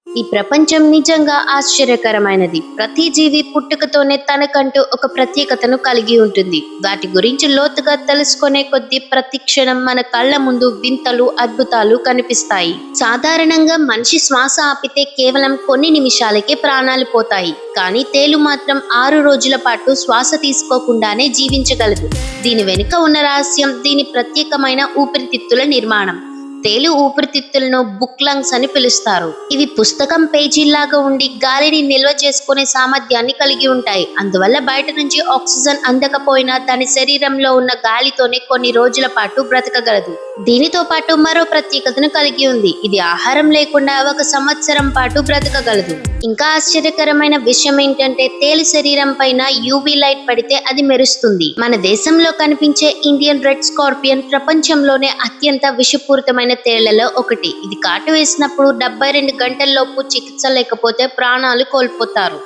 ఈ ప్రపంచం నిజంగా ఆశ్చర్యకరమైనది. ప్రతి జీవి పుట్టుకతోనే తనకంటూ ఒక ప్రత్యేకతను కలిగి ఉంటుంది. వాటి గురించి లోతుగా తెలుసుకునే కొద్దీ ప్రతి క్షణం మన కళ్ళ ముందు వింతలు, అద్భుతాలు కనిపిస్తాయి. సాధారణంగా మనిషి శ్వాస ఆపితే కేవలం కొన్ని నిమిషాలకే ప్రాణాలు పోతాయి. కానీ తేలు మాత్రం 6 రోజుల పాటు శ్వాస తీసుకోకుండానే జీవించగలదు. దీని వెనుక ఉన్న రహస్యం దీని ప్రత్యేకమైన ఊపిరితిత్తుల నిర్మాణం. తేలు ఊపిరితిత్తులను బుక్ లంగ్స్ అని పిలుస్తారు. ఇవి పుస్తకం పేజీల్లాగా ఉండి గాలిని నిల్వ చేసుకునే సామర్థ్యాన్ని కలిగి ఉంటాయి. అందువల్ల బయట నుంచి ఆక్సిజన్ అందకపోయినా దాని శరీరంలో ఉన్న గాలితోనే కొన్ని రోజుల పాటు బ్రతకగలదు. దీనితో పాటు మరో ప్రత్యేకతను కలిగి ఉంది. ఇది ఆహారం లేకుండా 1 సంవత్సరం పాటు బ్రతకగలదు. ఇంకా ఆశ్చర్యకరమైన విషయం ఏంటంటే తేలు శరీరం పైన యూవీ లైట్ పడితే అది మెరుస్తుంది. మన దేశంలో కనిపించే ఇండియన్ రెడ్ స్కార్పియన్ ప్రపంచంలోనే అత్యంత విషపూరితమైన తేళ్లలో ఒకటి. ఇది కాటు వేసినప్పుడు 72 గంటల్లోపు చికిత్స లేకపోతే ప్రాణాలు కోల్పోతారు.